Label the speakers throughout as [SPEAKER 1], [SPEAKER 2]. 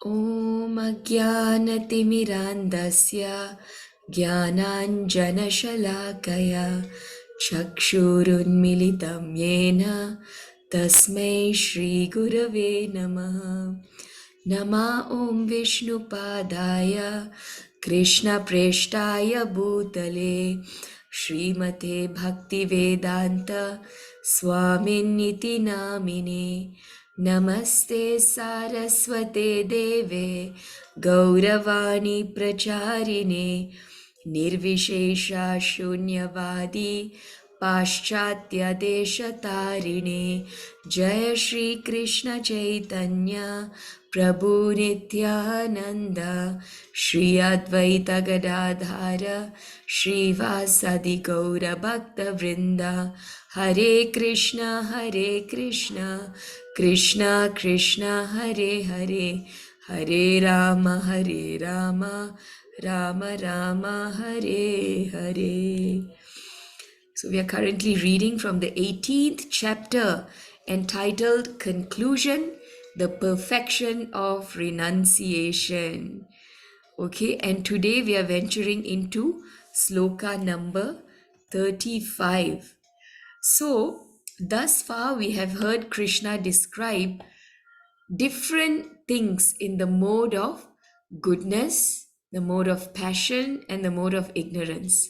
[SPEAKER 1] ॐ अज्ञानतिमिरान्धस्य ज्ञानाञ्जनशलाकया चक्षुरुन्मिलितं येन तस्मै श्रीगुरवे नमः। नमः ॐ विष्णुपादाय कृष्णप्रेष्ठाय भूतले श्रीमते भक्तिवेदान्त स्वामिन्निति नामिने। नमस्ते सारस्वते देवे गौरवाणी प्रचारिणे निर्विशेषा शून्यवादी पाश्चात्य देशतारिणे। जय श्री कृष्ण चैतन्य प्रभु नित्यानंद श्री अद्वैत गदाधर श्रीवासदि गौर भक्त वृंदा। हरे कृष्णा कृष्णा कृष्णा हरे हरे, हरे Ram Ram Ram Hare Hare. So we are currently reading from the 18th chapter entitled Conclusion, the Perfection of Renunciation. Okay, and today we are venturing into sloka number 35. So, thus far we have heard Krishna describe different things in the mode of goodness, the mode of passion, and the mode of ignorance.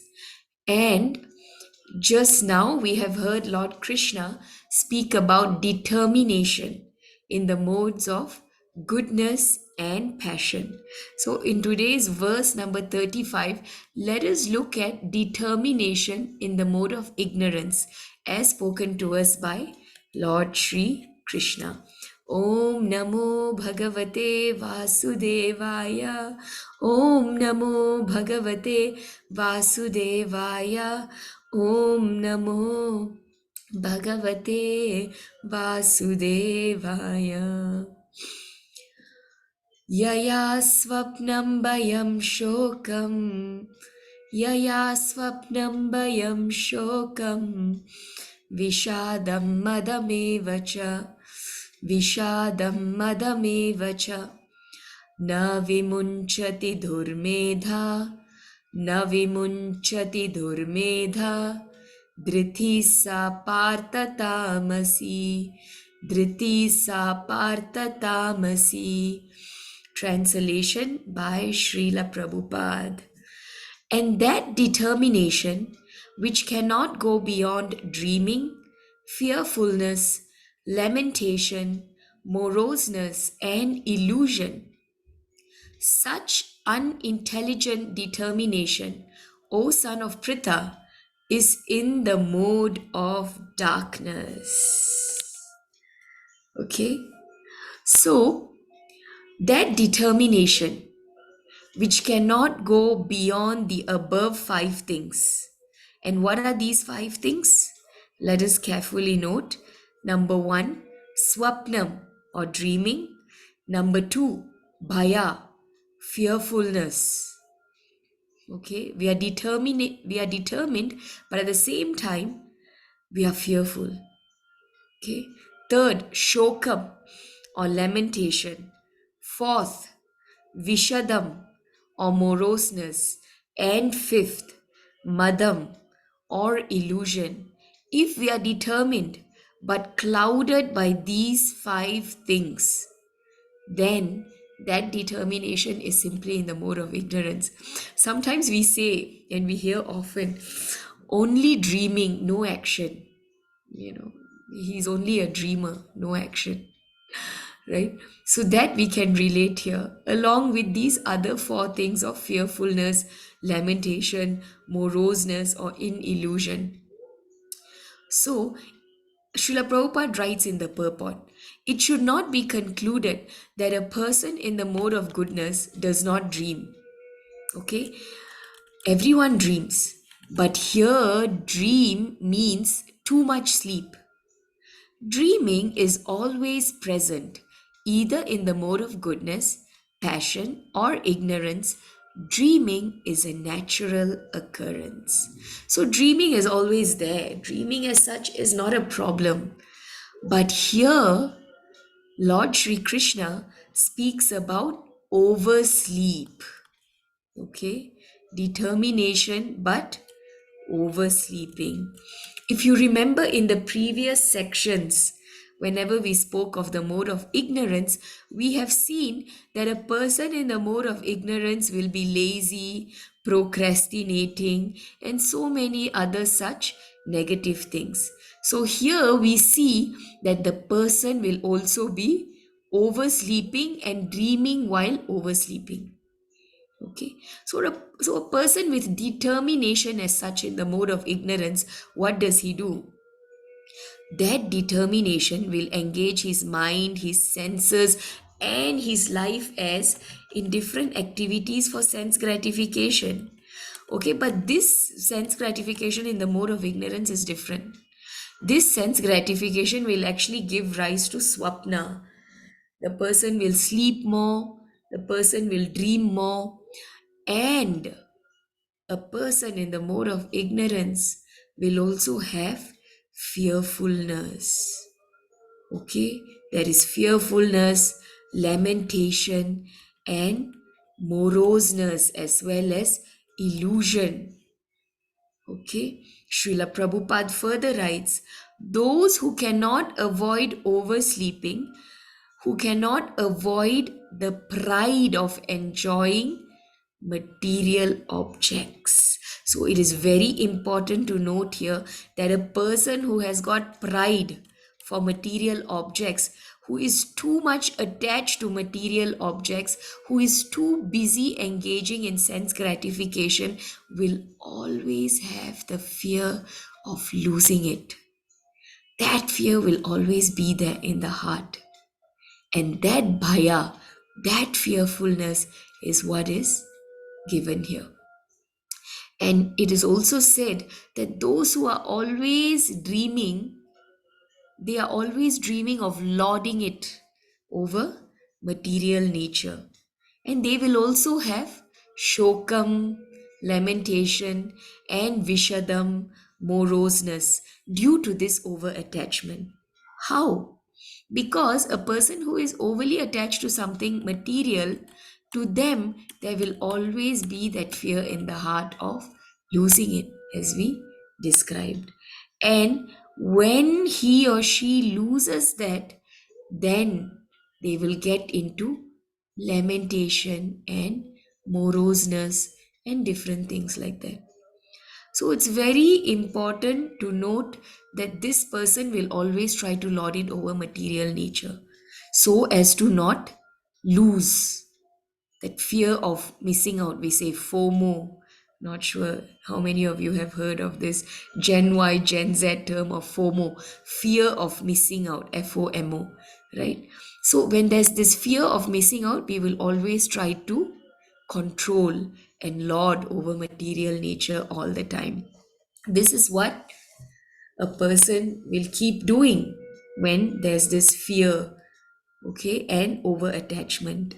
[SPEAKER 1] And just now we have heard Lord Krishna speak about determination in the modes of goodness and passion. So in today's verse number 35, let us look at determination in the mode of ignorance as spoken to us by Lord Shri Krishna. Om Namo Bhagavate Vasudevaya. Om Namo Bhagavate Vasudevaya. Om Namo Bhagavate Vasudevaya. Yaya Swapnam Bayam Shokam. Yaya Swapnam Bayam Shokam. Vishadam Madamevacha. Vishadam Madamevacha. Na vimunchati dhurmedha. Na vimunchati dhurmedha. Dhriti sa partha tamasi. Dhriti sa partha tamasi. Translation by Srila Prabhupada. And that determination which cannot go beyond dreaming, fearfulness, lamentation, moroseness, and illusion. Such unintelligent determination, O son of Pritha, is in the mode of darkness. Okay, so that determination which cannot go beyond the above five things. And what are these five things? Let us carefully note. Number one, swapnam or dreaming. Number two, bhaya, fearfulness. Okay, we are determined, but at the same time, we are fearful. Okay, third, shokam or lamentation. Fourth, Vishadam or moroseness, and fifth, Madam or illusion. If we are determined but clouded by these five things, then that determination is simply in the mode of ignorance. Sometimes we say, and we hear often, only dreaming, no action. You know, he's only a dreamer, no action, right? So that we can relate here, along with these other four things of fearfulness, lamentation, moroseness, or in illusion. So, Srila Prabhupada writes in the purport, it should not be concluded that a person in the mode of goodness does not dream. Okay? Everyone dreams. But here, dream means too much sleep. Dreaming is always present, either in the mode of goodness, passion, or ignorance. Dreaming is a natural occurrence. So, dreaming is always there. Dreaming as such is not a problem. But here, Lord Sri Krishna speaks about oversleep. Okay, determination but oversleeping. If you remember in the previous sections, whenever we spoke of the mode of ignorance, we have seen that a person in the mode of ignorance will be lazy, procrastinating, and so many other such negative things. So here we see that the person will also be oversleeping and dreaming while oversleeping. Okay, so a person with determination as such in the mode of ignorance, what does he do? That determination will engage his mind, his senses, and his life as in different activities for sense gratification. Okay, but this sense gratification in the mode of ignorance is different. This sense gratification will actually give rise to swapna. The person will sleep more, the person will dream more, and a person in the mode of ignorance will also have fearfulness. Okay, there is fearfulness, lamentation, and moroseness as well as illusion. Okay, Srila Prabhupada further writes, those who cannot avoid oversleeping, who cannot avoid the pride of enjoying material objects. So it is very important to note here that a person who has got pride for material objects, who is too much attached to material objects, who is too busy engaging in sense gratification, will always have the fear of losing it. That fear will always be there in the heart. And that bhaya, that fearfulness is what is given here. And it is also said that those who are always dreaming, they are always dreaming of lording it over material nature. And they will also have shokam, lamentation, and vishadam, moroseness, due to this over attachment. How? Because a person who is overly attached to something material, to them, there will always be that fear in the heart of losing it, as we described. And when he or she loses that, then they will get into lamentation and moroseness and different things like that. So it's very important to note that this person will always try to lord it over material nature so as to not lose that fear of missing out. We say FOMO. Not sure how many of you have heard of this Gen Y, Gen Z term of FOMO, fear of missing out, FOMO, right? So when there's this fear of missing out, we will always try to control and lord over material nature all the time. This is what a person will keep doing when there's this fear, okay, and over attachment.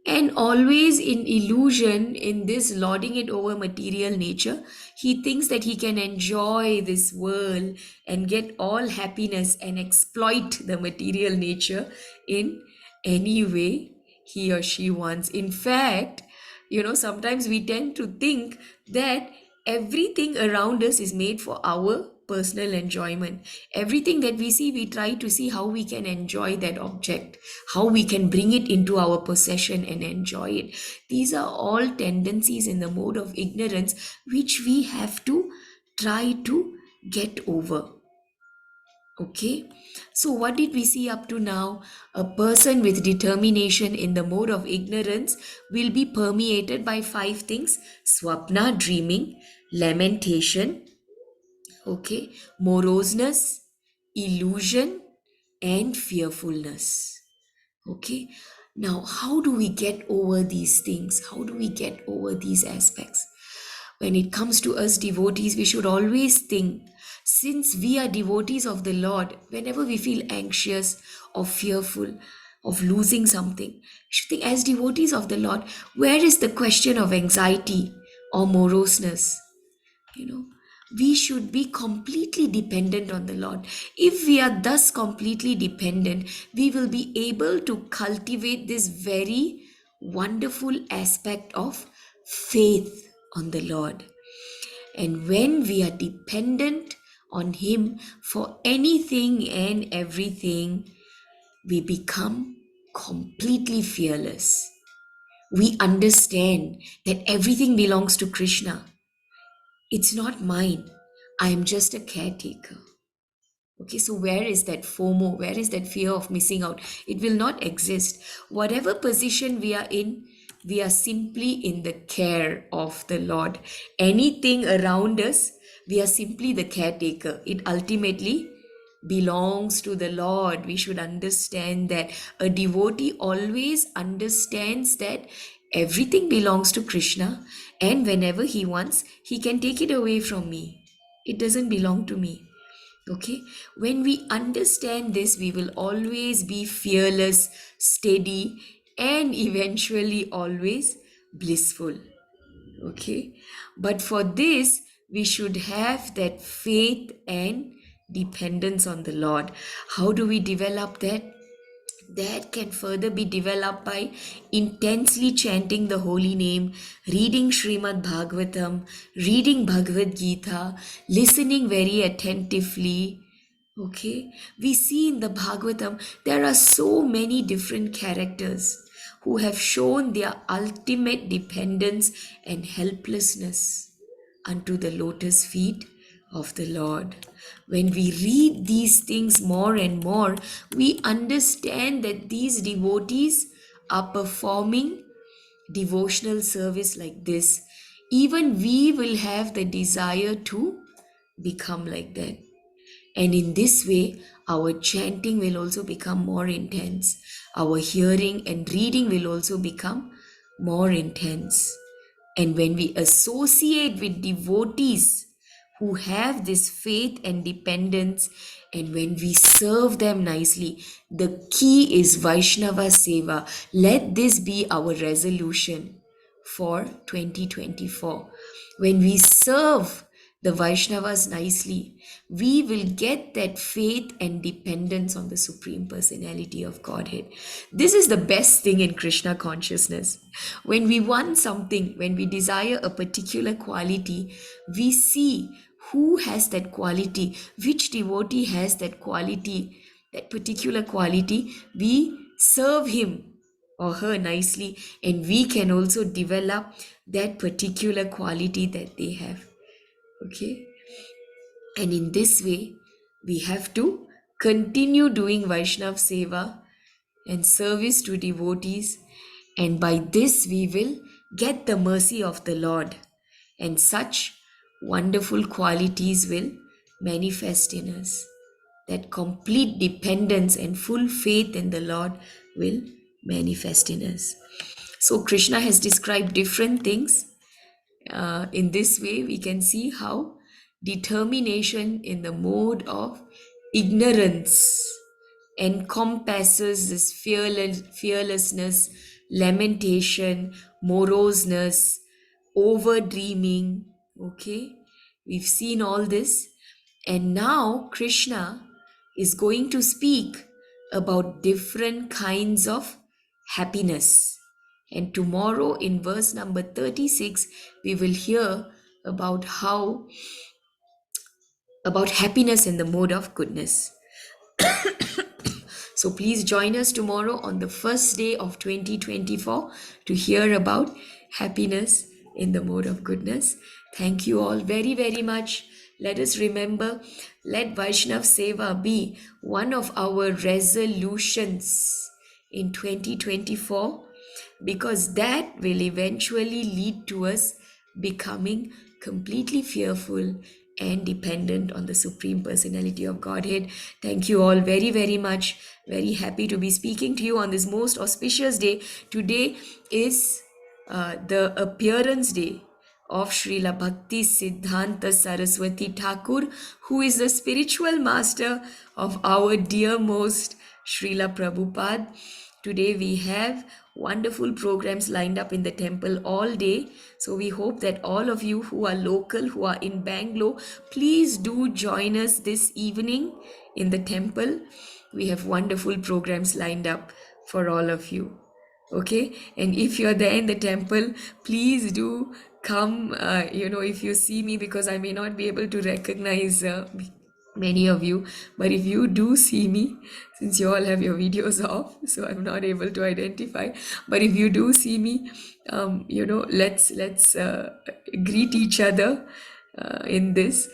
[SPEAKER 1] And always in illusion, in this lording it over material nature, he thinks that he can enjoy this world and get all happiness and exploit the material nature in any way he or she wants. In fact, sometimes we tend to think that everything around us is made for our personal enjoyment. Everything that we see, we try to see how we can enjoy that object, how we can bring it into our possession and enjoy it. These are all tendencies in the mode of ignorance which we have to try to get over. Okay, so what did we see up to now? A person with determination in the mode of ignorance will be permeated by five things: swapna, dreaming; lamentation, okay, moroseness, illusion, and fearfulness. Okay, now how do we get over these things? How do we get over these aspects? When it comes to us devotees, we should always think, since we are devotees of the Lord, whenever we feel anxious or fearful of losing something, we should think, as devotees of the Lord, where is the question of anxiety or moroseness? You know, we should be completely dependent on the Lord. If we are thus completely dependent, we will be able to cultivate this very wonderful aspect of faith on the Lord. And when we are dependent on Him for anything and everything, we become completely fearless. We understand that everything belongs to Krishna. It's not mine. I am just a caretaker. Okay, so where is that FOMO? Where is that fear of missing out? It will not exist. Whatever position we are in, we are simply in the care of the Lord. Anything around us, we are simply the caretaker. It ultimately belongs to the Lord. We should understand that a devotee always understands that everything belongs to Krishna, and whenever he wants, he can take it away from me. It doesn't belong to me. Okay, when we understand this, we will always be fearless, steady, and eventually always blissful. Okay, but for this, we should have that faith and dependence on the Lord. How do we develop that? That can further be developed by intensely chanting the holy name, reading Srimad Bhagavatam, reading Bhagavad Gita, listening very attentively. Okay, we see in the Bhagavatam there are so many different characters who have shown their ultimate dependence and helplessness unto the lotus feet of the Lord. When we read these things more and more, we understand that these devotees are performing devotional service like this. Even we will have the desire to become like that. And in this way, our chanting will also become more intense. Our hearing and reading will also become more intense. And when we associate with devotees who have this faith and dependence, and when we serve them nicely, the key is Vaishnava Seva. Let this be our resolution for 2024. When we serve the Vaishnavas nicely, we will get that faith and dependence on the Supreme Personality of Godhead. This is the best thing in Krishna consciousness. When we want something, when we desire a particular quality, we see who has that quality, which devotee has that quality, that particular quality. We serve him or her nicely, and we can also develop that particular quality that they have. Okay, and in this way we have to continue doing Vaishnav Seva and service to devotees, and by this we will get the mercy of the Lord, and such wonderful qualities will manifest in us. That complete dependence and full faith in the Lord will manifest in us. So Krishna has described different things. In this way, we can see how determination in the mode of ignorance encompasses this fearlessness, lamentation, moroseness, over dreaming. Okay, we've seen all this, and now Krishna is going to speak about different kinds of happiness. And tomorrow, in verse number 36, we will hear about about happiness in the mode of goodness. So please join us tomorrow on the first day of 2024 to hear about happiness in the mode of goodness. Thank you all very, very much. Let us remember, let Vaishnav Seva be one of our resolutions in 2024, because that will eventually lead to us becoming completely fearful and dependent on the Supreme Personality of Godhead. Thank you all very, very much. Very happy to be speaking to you on this most auspicious day. Today is the appearance day of Srila Bhakti Siddhanta Saraswati Thakur, who is the spiritual master of our dearmost Srila Prabhupada. Today we have wonderful programs lined up in the temple all day. So we hope that all of you who are local, who are in Bangalore, please do join us this evening in the temple. We have wonderful programs lined up for all of you. Okay, and if you're there in the temple, please do come. If you see me, because I may not be able to recognize many of you, but if you do see me, since you all have your videos off, so I'm not able to identify, but if you do see me, let's greet each other in this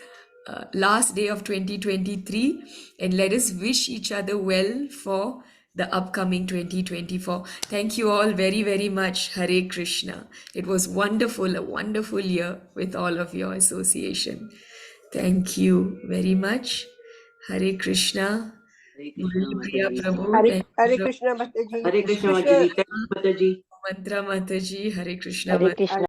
[SPEAKER 1] last day of 2023, and let us wish each other well for the upcoming 2024. Thank you all very, very much. Hare Krishna. It was wonderful, a wonderful year with all of your association. Thank you very much. Hare Krishna.
[SPEAKER 2] Hare Krishna,
[SPEAKER 1] Murali Priya
[SPEAKER 2] Mataji.
[SPEAKER 1] Prabhu. Thank
[SPEAKER 3] Hare
[SPEAKER 1] you.
[SPEAKER 3] Krishna, Mataji.
[SPEAKER 2] Hare Krishna,
[SPEAKER 3] Krishna.
[SPEAKER 2] Mataji. Thank you, Mataji.
[SPEAKER 1] Mantra Mataji. Hare Krishna.
[SPEAKER 3] Hare Krishna.